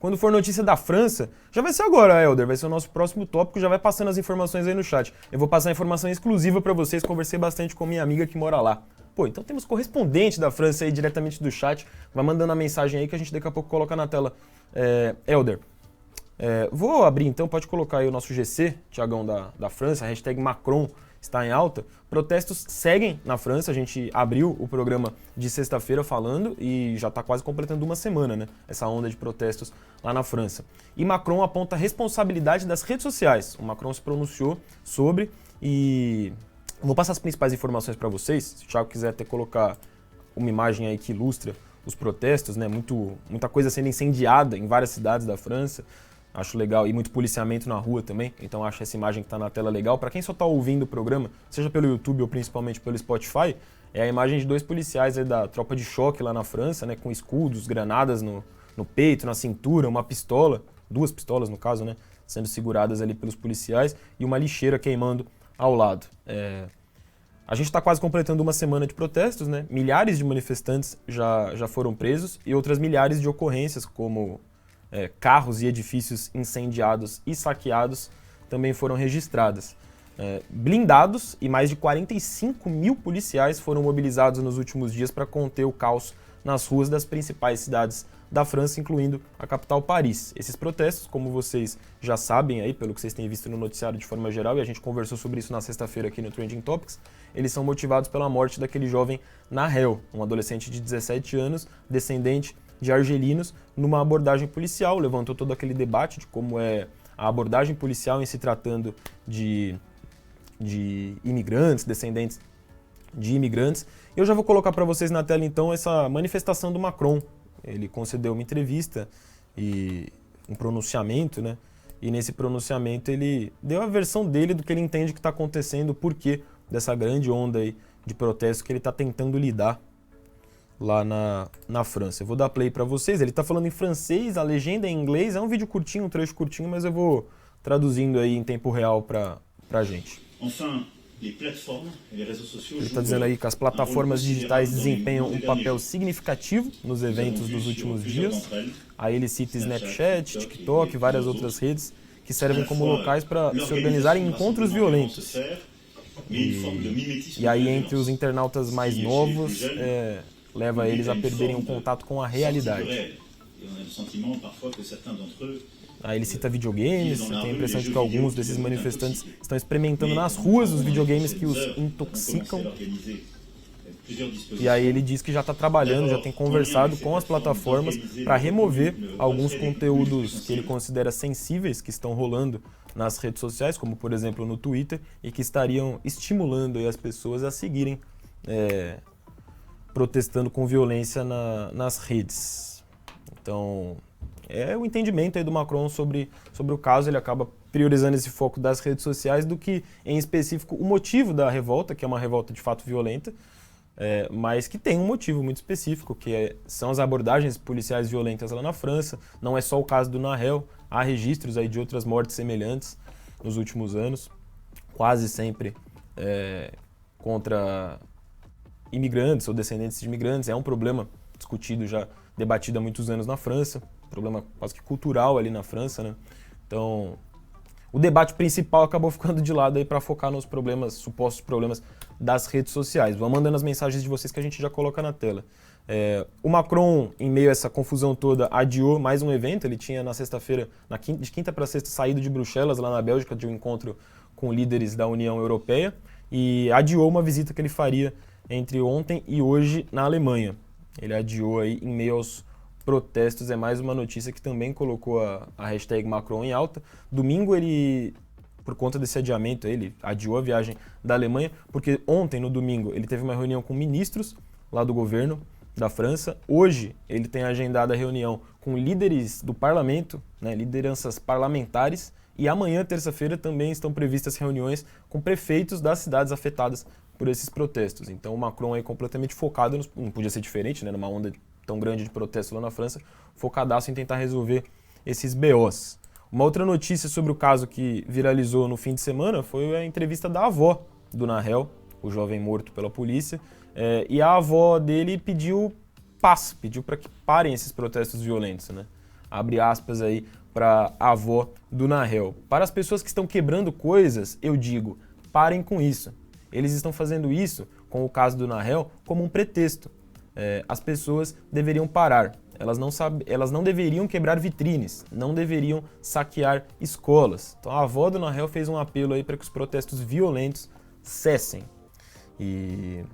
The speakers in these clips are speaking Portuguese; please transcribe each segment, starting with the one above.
Quando for notícia da França, já vai ser agora, Helder, vai ser o nosso próximo tópico, já vai passando as informações aí no chat. Eu vou passar a informação exclusiva para vocês, conversei bastante com minha amiga que mora lá. Pô, então temos correspondente da França aí diretamente do chat, vai mandando a mensagem aí que a gente daqui a pouco coloca na tela. Helder, vou abrir então, pode colocar aí o nosso GC, Tiagão da França, hashtag Macron está em alta. Protestos seguem na França, a gente abriu o programa de sexta-feira falando e já está quase completando uma semana, né? Essa onda de protestos lá na França. E Macron aponta a responsabilidade das redes sociais. O Macron se pronunciou sobre e vou passar as principais informações para vocês. Se o Thiago quiser até colocar uma imagem aí que ilustra os protestos, né? Muita coisa sendo incendiada em várias cidades da França. Acho legal, e muito policiamento na rua também, então acho essa imagem que está na tela legal. Para quem só está ouvindo o programa, seja pelo YouTube ou principalmente pelo Spotify, é a imagem de 2 policiais aí da tropa de choque lá na França, né, com escudos, granadas no peito, na cintura, uma pistola, 2 pistolas no caso, né, sendo seguradas ali pelos policiais, e uma lixeira queimando ao lado. A gente está quase completando uma semana de protestos, né, milhares de manifestantes já foram presos e outras milhares de ocorrências, como carros e edifícios incendiados e saqueados também foram registradas. Blindados e mais de 45 mil policiais foram mobilizados nos últimos dias para conter o caos nas ruas das principais cidades da França, incluindo a capital Paris. Esses protestos, como vocês já sabem aí, pelo que vocês têm visto no noticiário de forma geral, e a gente conversou sobre isso na sexta-feira aqui no Trending Topics, eles são motivados pela morte daquele jovem Nahel, um adolescente de 17 anos, descendente de argelinos, numa abordagem policial. Levantou todo aquele debate de como é a abordagem policial em se tratando de imigrantes, descendentes de imigrantes. Eu já vou colocar para vocês na tela então essa manifestação do Macron. Ele concedeu uma entrevista e um pronunciamento, né? E nesse pronunciamento ele deu a versão dele do que ele entende que está acontecendo, o porquê dessa grande onda aí de protesto que ele está tentando lidar lá na França. Eu vou dar play para vocês, ele está falando em francês, a legenda é em inglês, é um vídeo curtinho, um trecho curtinho, mas eu vou traduzindo aí em tempo real pra gente. Ele está dizendo aí que as plataformas digitais desempenham um papel significativo nos eventos dos últimos dias. Aí ele cita Snapchat, TikTok e várias outras redes que servem como locais para se organizarem encontros violentos. E aí entre os internautas mais novos, leva eles a perderem o contato com a realidade. Aí ele cita videogames, eu tenho a impressão de que alguns desses manifestantes estão experimentando nas ruas os videogames que os intoxicam. E aí ele diz que já está trabalhando, já tem conversado com as plataformas para remover alguns conteúdos que ele considera sensíveis, que estão rolando nas redes sociais, como por exemplo no Twitter, e que estariam estimulando aí as pessoas a seguirem protestando com violência nas redes. Então, é o entendimento aí do Macron sobre o caso. Ele acaba priorizando esse foco das redes sociais do que, em específico, o motivo da revolta, que é uma revolta de fato violenta, mas que tem um motivo muito específico, que são as abordagens policiais violentas lá na França. Não é só o caso do Nahel, há registros aí de outras mortes semelhantes nos últimos anos, quase sempre contra imigrantes ou descendentes de imigrantes. É um problema discutido, já debatido há muitos anos na França, problema quase que cultural ali na França, né? Então, o debate principal acabou ficando de lado aí para focar nos problemas, supostos problemas das redes sociais. Vou mandando as mensagens de vocês que a gente já coloca na tela. O Macron, em meio a essa confusão toda, adiou mais um evento. Ele tinha na sexta-feira, de quinta para sexta, saído de Bruxelas, lá na Bélgica, de um encontro com líderes da União Europeia, e adiou uma visita que ele faria entre ontem e hoje na Alemanha. Ele adiou aí em meio aos protestos. É mais uma notícia que também colocou a hashtag Macron em alta. Domingo ele, por conta desse adiamento, ele adiou a viagem da Alemanha, porque ontem, no domingo, ele teve uma reunião com ministros lá do governo da França. Hoje ele tem agendada a reunião com líderes do parlamento, né, lideranças parlamentares, e amanhã, terça-feira, também estão previstas reuniões com prefeitos das cidades afetadas por esses protestos. Então o Macron aí completamente focado, não podia ser diferente, né, numa onda tão grande de protesto lá na França, focadaço em tentar resolver esses BOs. Uma outra notícia sobre o caso que viralizou no fim de semana foi a entrevista da avó do Nahel, o jovem morto pela polícia, e a avó dele pediu paz, pediu para que parem esses protestos violentos, né? abre aspas aí para a avó do Nahel. Para as pessoas que estão quebrando coisas, eu digo, parem com isso. Eles estão fazendo isso, com o caso do Nahel, como um pretexto. As pessoas deveriam parar. Elas não deveriam quebrar vitrines, não deveriam saquear escolas. Então a avó do Nahel fez um apelo aí para que os protestos violentos cessem. E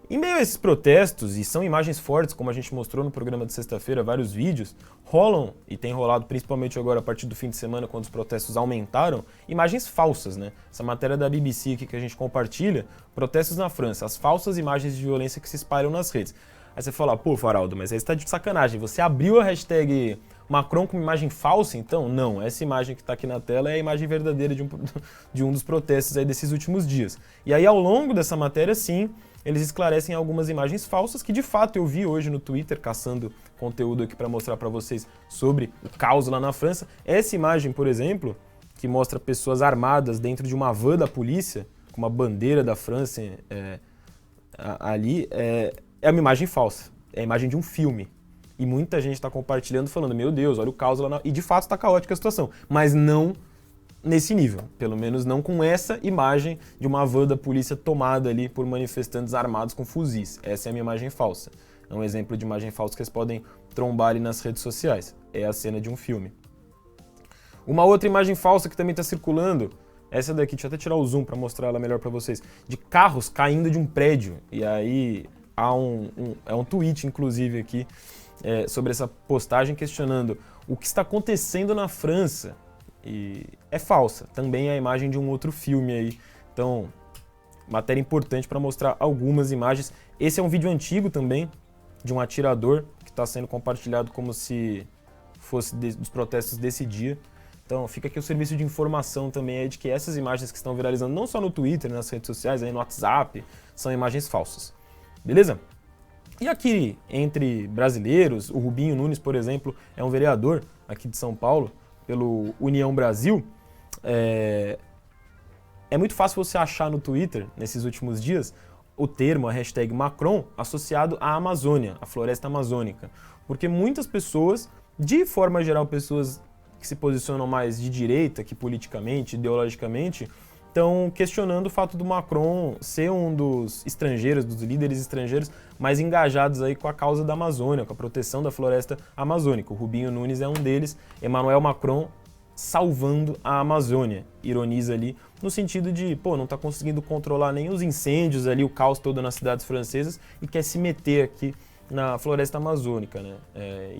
em meio a esses protestos, e são imagens fortes, como a gente mostrou no programa de sexta-feira, vários vídeos, rolam, e tem rolado principalmente agora a partir do fim de semana, quando os protestos aumentaram, imagens falsas, né? Essa matéria da BBC aqui que a gente compartilha, protestos na França, as falsas imagens de violência que se espalham nas redes. Aí você fala, pô, Faraldo, mas aí você tá de sacanagem, você abriu a hashtag Macron com uma imagem falsa, então? Não, essa imagem que está aqui na tela é a imagem verdadeira de um dos protestos aí desses últimos dias. E aí, ao longo dessa matéria, sim, eles esclarecem algumas imagens falsas que, de fato, eu vi hoje no Twitter, caçando conteúdo aqui para mostrar para vocês sobre o caos lá na França. Essa imagem, por exemplo, que mostra pessoas armadas dentro de uma van da polícia, com uma bandeira da França ali, é uma imagem falsa. É a imagem de um filme. E muita gente está compartilhando, falando, meu Deus, olha o caos lá na... E, de fato, está caótica a situação. Mas não nesse nível, pelo menos não com essa imagem de uma van da polícia tomada ali por manifestantes armados com fuzis. Essa é a minha imagem falsa. É um exemplo de imagem falsa que vocês podem trombar ali nas redes sociais. É a cena de um filme. Uma outra imagem falsa que também está circulando, essa daqui, deixa eu até tirar o zoom para mostrar ela melhor para vocês, de carros caindo de um prédio. E aí há um tweet, inclusive, aqui, sobre essa postagem questionando o que está acontecendo na França. E é falsa, também é a imagem de um outro filme aí. Então, matéria importante para mostrar algumas imagens. Esse é um vídeo antigo também, de um atirador, que está sendo compartilhado como se fosse dos protestos desse dia. Então, fica aqui o serviço de informação também aí de que essas imagens que estão viralizando, não só no Twitter, nas redes sociais, aí no WhatsApp, são imagens falsas. Beleza? E aqui, entre brasileiros, o Rubinho Nunes, por exemplo, é um vereador aqui de São Paulo, pelo União Brasil. É muito fácil você achar no Twitter, nesses últimos dias, o termo, a hashtag Macron, associado à Amazônia, à floresta amazônica. Porque muitas pessoas, de forma geral, pessoas que se posicionam mais de direita, que politicamente, ideologicamente, estão questionando o fato do Macron ser um dos estrangeiros, dos líderes estrangeiros mais engajados aí com a causa da Amazônia, com a proteção da floresta amazônica. O Rubinho Nunes é um deles, Emmanuel Macron salvando a Amazônia, ironiza ali, no sentido de, pô, não está conseguindo controlar nem os incêndios ali, o caos todo nas cidades francesas e quer se meter aqui na floresta amazônica, né?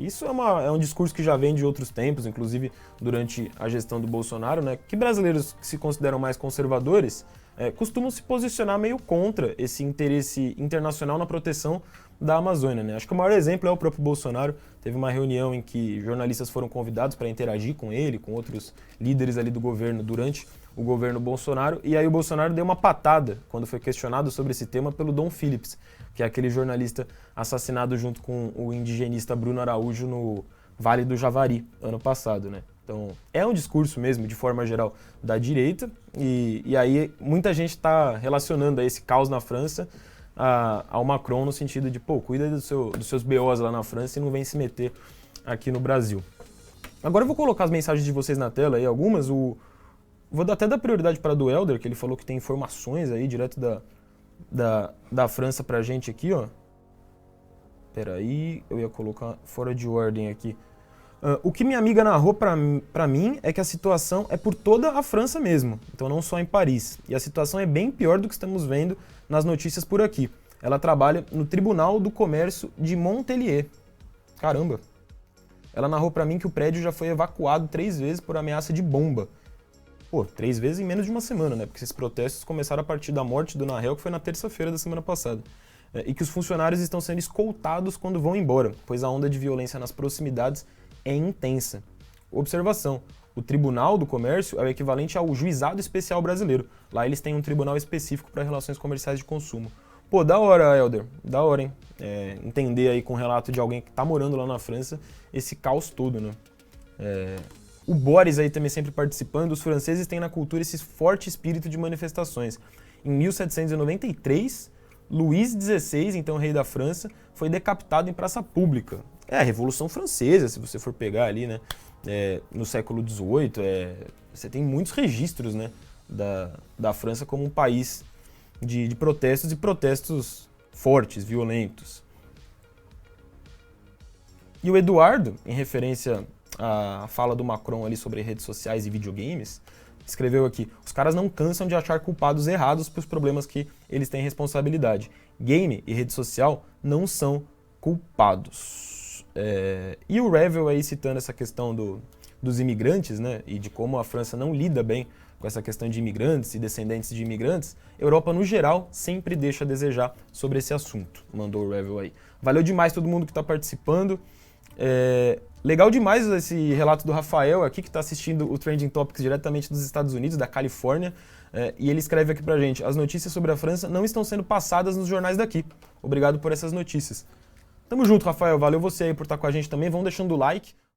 Isso é um discurso que já vem de outros tempos, inclusive durante a gestão do Bolsonaro, né? Que brasileiros que se consideram mais conservadores costumam se posicionar meio contra esse interesse internacional na proteção da Amazônia, né? Acho que o maior exemplo é o próprio Bolsonaro. Teve uma reunião em que jornalistas foram convidados para interagir com ele, com outros líderes ali do governo durante o governo Bolsonaro, e aí o Bolsonaro deu uma patada quando foi questionado sobre esse tema pelo Dom Phillips, que é aquele jornalista assassinado junto com o indigenista Bruno Araújo no Vale do Javari, ano passado, né? Então, é um discurso mesmo, de forma geral, da direita, e aí muita gente está relacionando esse caos na França ao Macron no sentido de, pô, cuida dos seus BOs lá na França e não vem se meter aqui no Brasil. Agora eu vou colocar as mensagens de vocês na tela aí, algumas. Vou até dar prioridade para a do Helder, que ele falou que tem informações aí direto da França pra gente aqui, ó. Peraí, eu ia colocar fora de ordem aqui. O que minha amiga narrou pra mim é que a situação é por toda a França mesmo, então não só em Paris. E a situação é bem pior do que estamos vendo nas notícias por aqui. Ela trabalha no Tribunal do Comércio de Montpellier. Caramba! Ela narrou pra mim que o prédio já foi evacuado 3 vezes por ameaça de bomba. Pô, 3 vezes em menos de uma semana, né? Porque esses protestos começaram a partir da morte do Nahel, que foi na terça-feira da semana passada. E que os funcionários estão sendo escoltados quando vão embora, pois a onda de violência nas proximidades é intensa. Observação: o Tribunal do Comércio é o equivalente ao Juizado Especial Brasileiro. Lá eles têm um tribunal específico para relações comerciais de consumo. Pô, da hora, Helder. Da hora, hein? Entender aí com o relato de alguém que tá morando lá na França esse caos todo, né? O Boris aí também sempre participando. Os franceses têm na cultura esse forte espírito de manifestações. Em 1793, Luís XVI, então rei da França, foi decapitado em praça pública. É a Revolução Francesa, se você for pegar ali, né? No século XVIII, você tem muitos registros, né, da França como um país de protestos e protestos fortes, violentos. E o Eduardo, em referência à fala do Macron ali sobre redes sociais e videogames, escreveu aqui: os caras não cansam de achar culpados errados para os problemas que eles têm responsabilidade. Game e rede social não são culpados. E o Revel aí citando essa questão dos imigrantes, né, e de como a França não lida bem com essa questão de imigrantes e descendentes de imigrantes, a Europa no geral sempre deixa a desejar sobre esse assunto, mandou o Revel aí. Valeu demais todo mundo que está participando. Legal demais esse relato do Rafael aqui, que está assistindo o Trending Topics diretamente dos Estados Unidos, da Califórnia, e ele escreve aqui pra gente: as notícias sobre a França não estão sendo passadas nos jornais daqui. Obrigado por essas notícias. Tamo junto, Rafael. Valeu você aí por estar com a gente também. Vão deixando o like.